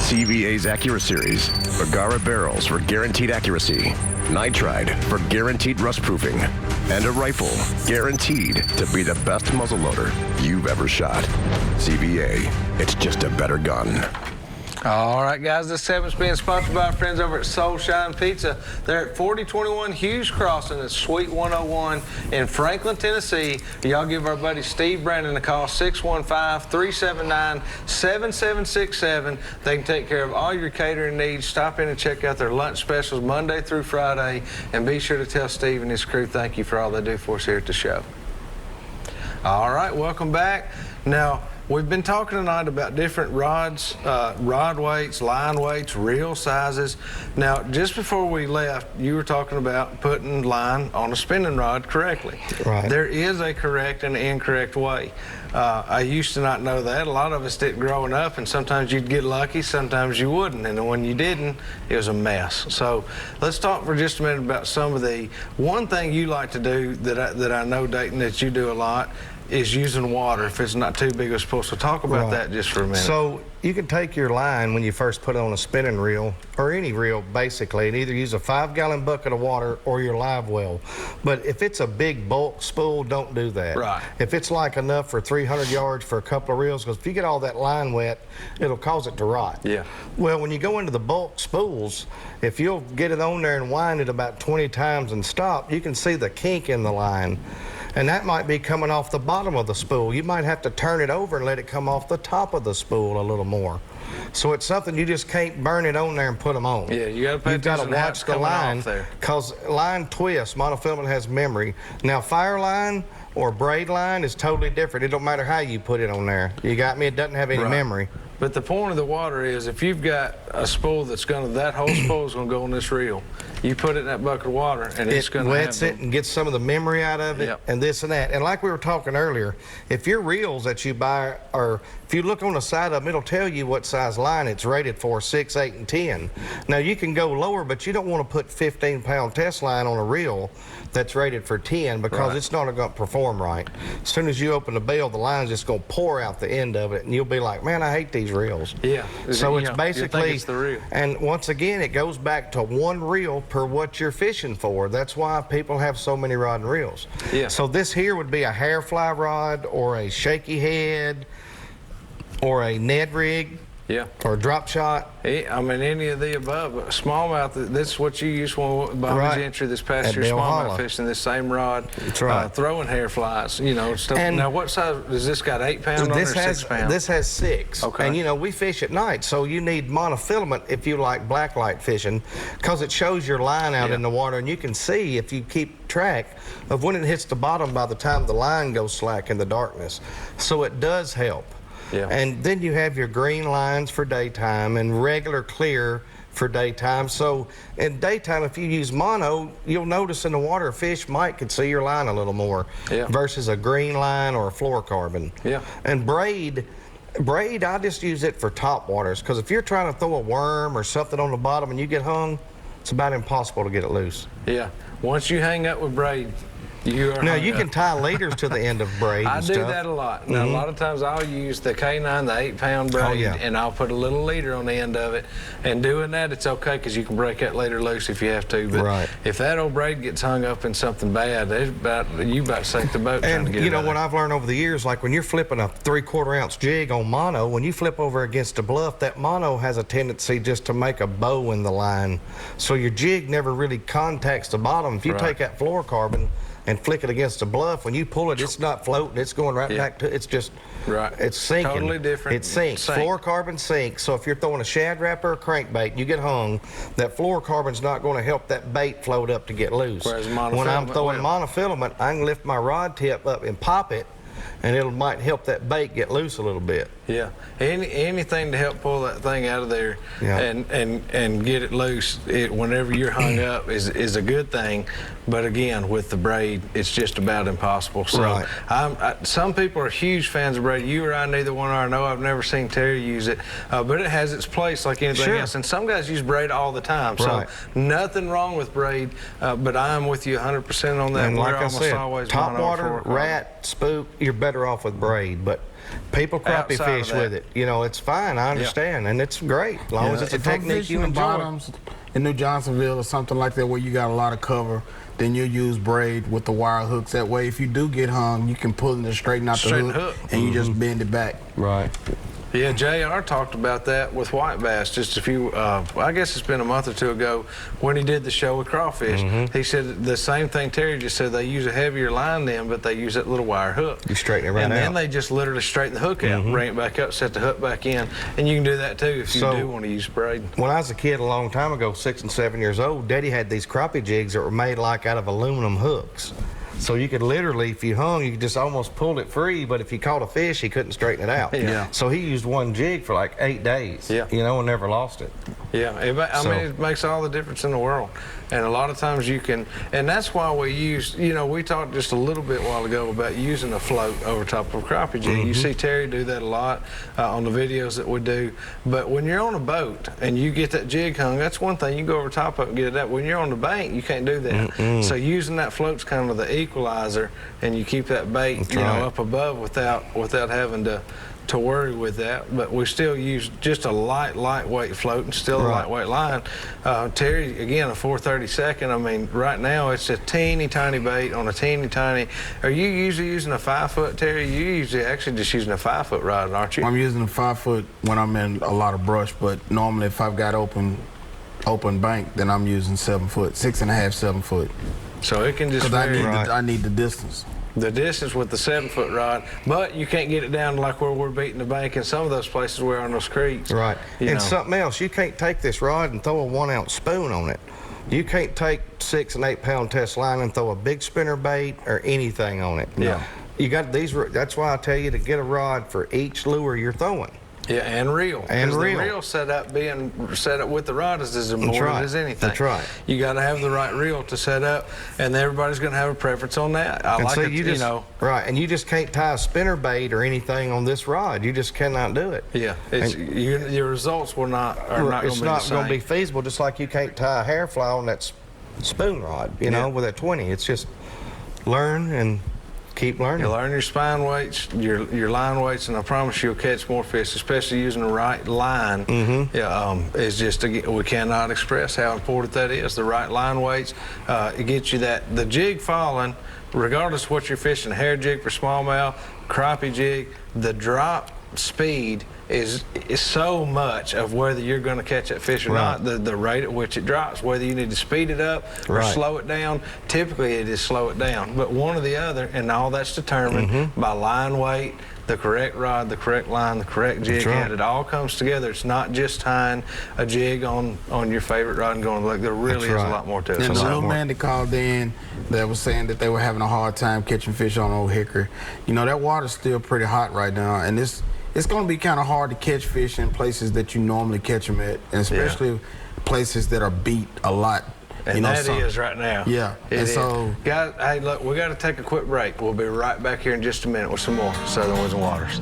CVA's AccuraSeries, Bagara barrels for guaranteed accuracy, nitride for guaranteed rust proofing, and a rifle guaranteed to be the best muzzleloader you've ever shot. CVA, it's just a better gun. All right, guys, this segment's being sponsored by our friends over at Soul Shine Pizza. They're at 4021 Hughes Crossing at Suite 101 in Franklin, Tennessee. Y'all give our buddy Steve Brandon a call, 615-379-7767. They can take care of all your catering needs. Stop in and check out their lunch specials Monday through Friday. And be sure to tell Steve and his crew thank you for all they do for us here at the show. All right, welcome back. Now, we've been talking tonight about different rods, rod weights, line weights, reel sizes. Now, just before we left, you were talking about putting line on a spinning rod correctly. Right. There is a correct and incorrect way. I used to not know that. A lot of us didn't growing up, and sometimes you'd get lucky, sometimes you wouldn't. And when you didn't, it was a mess. So let's talk for just a minute about some of the, one thing you like to do that I know, Dayton, that you do a lot is using water if it's not too big of a spool. So talk about that just for a minute. So you can take your line when you first put it on a spinning reel, or any reel basically, and either use a 5-gallon bucket of water or your live well. But if it's a big bulk spool, don't do that. Right. If it's like enough for 300 yards for a couple of reels, because if you get all that line wet, it'll cause it to rot. Yeah. Well, when you go into the bulk spools, if you'll get it on there and wind it about 20 times and stop, you can see the kink in the line. And that might be coming off the bottom of the spool. You might have to turn it over and let it come off the top of the spool a little more. So it's something you just can't burn it on there and put them on. Yeah, you got to pay attention to watch the line, because line twists. Monofilament has memory. Now, fire line or braid line is totally different. It don't matter how you put it on there. You got me? It doesn't have any memory. But the point of the water is, if you've got a spool that's going to, that whole spool is going to go on this reel, you put it in that bucket of water, and it's going to wets it and gets some of the memory out of it, and this and that. And like we were talking earlier, if your reels that you buy, or if you look on the side of them, it'll tell you what size line it's rated for, 6, 8, and 10. Now, you can go lower, but you don't want to put 15-pound test line on a reel that's rated for 10, because it's not going to perform right. As soon as you open the bell, the line's just going to pour out the end of it, and you'll be like, man, I hate these reels. Yeah. So it's basically, it's the reel. And once again, it goes back to one reel per what you're fishing for. That's why people have so many rod and reels. Yeah. So this here would be a hair fly rod, or a shaky head, or a Ned rig. Yeah. Or drop shot. I mean, any of the above. Smallmouth, this is what you used when Bobby's entry this past year, smallmouth fishing, this same rod. That's right. Throwing hair flies, you know, stuff. And now, what size, does this got 8 pound on or 6 pound? This has 6. Okay. And, you know, we fish at night, so you need monofilament if you like blacklight fishing, because it shows your line out in the water, and you can see, if you keep track of when it hits the bottom by the time the line goes slack in the darkness. So it does help. Yeah. And then you have your green lines for daytime and regular clear for daytime. So in daytime, if you use mono, you'll notice in the water a fish could see your line a little more versus a green line or a fluorocarbon. Yeah. And braid, I just use it for top waters, because if you're trying to throw a worm or something on the bottom and you get hung, it's about impossible to get it loose. Yeah. Once you hang up with braid, you can tie leaders to the end of braid. I do that a lot. Now, a lot of times I'll use the K9, the 8-pound braid, and I'll put a little leader on the end of it. And doing that, it's okay, because you can break that leader loose if you have to. But if that old braid gets hung up in something bad, you about to sink the boat trying to get it. And you know what I've learned over the years, like when you're flipping a 3/4 ounce jig on mono, when you flip over against a bluff, that mono has a tendency just to make a bow in the line. So your jig never really contacts the bottom. If you take that fluorocarbon and flick it against a bluff, when you pull it, it's not floating, it's going right back to, it's just, it's sinking. Totally different. It sinks. Fluorocarbon sinks. So if you're throwing a shad wrapper or crankbait and you get hung, that fluorocarbon's not going to help that bait float up to get loose. Whereas when I'm throwing monofilament, I can lift my rod tip up and pop it, and it might help that bait get loose a little bit. Yeah, anything to help pull that thing out of there and get it loose whenever you're hung up is a good thing. But again, with the braid, it's just about impossible. So some people are huge fans of braid. You or I, neither one are. I know I've never seen Terry use it, but it has its place like anything else. And some guys use braid all the time. So nothing wrong with braid, but I'm with you 100% on that. And like I said, top water, rat, spook, you're better off with braid. But People crappie Outside of fish that. with it. You know, it's fine. I understand, and it's great as long as it's a If I'm technique fishing you the enjoy. bottoms in New Johnsonville or something like that where you got a lot of cover, then you use braid with the wire hooks. That way, if you do get hung, you can pull it and straighten out the hook, and you just bend it back. Right. Yeah, JR talked about that with white bass just a few, I guess it's been a month or two ago when he did the show with crawfish. He said the same thing Terry just said. They use a heavier line then, but they use that little wire hook. You straighten it right and out. then they just literally straighten the hook out, bring it back up, set the hook back in, and you can do that too if you do want to use braid. When I was a kid a long time ago, 6 and 7 years old, Daddy had these crappie jigs that were made like out of aluminum hooks. So you could literally, if you hung, you could just almost pull it free, but if you caught a fish, he couldn't straighten it out. Yeah. So he used one jig for like 8 days, Yeah. you know, and never lost it. Yeah, I mean, it makes all the difference in the world. And a lot of times you can, and that's why we use, you know, we talked just a little bit while ago about using a float over top of a crappie jig. You see Terry do that a lot on the videos that we do. But when you're on a boat and you get that jig hung, that's one thing. You go over top of it and get it out. When you're on the bank, you can't do that. So using that float's kind of the equalizer, and you keep that bait, you know, up above without having to worry with that. But we still use just a lightweight float and still a lightweight line. Terry, again, a 432nd. I mean, right now it's a teeny tiny bait on a teeny tiny. Are you usually using a 5 foot, Terry? You usually actually just using a 5 foot rod, aren't you? I'm using a 5 foot when I'm in a lot of brush, but normally if I've got open bank, then I'm using 7 foot, 6.5, 7 foot. So it can just vary. I need the distance. The distance with the 7 foot rod, but you can't get it down like where we're beating the bank in some of those places we're on those creeks. Right. You And know. something else, you can't take this rod and throw a 1 ounce spoon on it. You can't take 6 and 8 pound test line and throw a big spinner bait or anything on it. Yeah. You got these, that's why I tell you to get a rod for each lure you're throwing. Yeah, and reel. And 'Cause reel. The reel being set up with the rod is as important as anything. That's right. You got to have the right reel to set up, and everybody's going to have a preference on that. I And like so it, you know. Right, and you just can't tie a spinner bait or anything on this rod. You just cannot do it. Yeah, your results are not going to be It's the not same. going to be feasible, just like you can't tie a hair fly on that spoon rod, you know, with that 20. It's just learn and keep learning. You learn your spine weights, your line weights, and I promise you'll catch more fish, especially using the right line. Yeah, it's just, we cannot express how important that is. The right line weights, it gets you the jig falling, regardless of what you're fishing, hair jig for smallmouth, crappie jig, the drop speed is so much of whether you're going to catch that fish or not, the rate at which it drops, whether you need to speed it up or slow it down. Typically it is slow it down, but one or the other, and all that's determined by line weight, the correct rod, the correct line, the correct jig head. It all comes together. It's not just tying a jig on your favorite rod and going, look, there really is a lot more to it. And the little man that called in that was saying that they were having a hard time catching fish on Old Hickory, you know, that water's still pretty hot right now, and it's going to be kind of hard to catch fish in places that you normally catch them at, and especially places that are beat a lot. And that is right now. Yeah. And so, guys, hey, look, we got to take a quick break. We'll be right back here in just a minute with some more Southern Winds and Waters.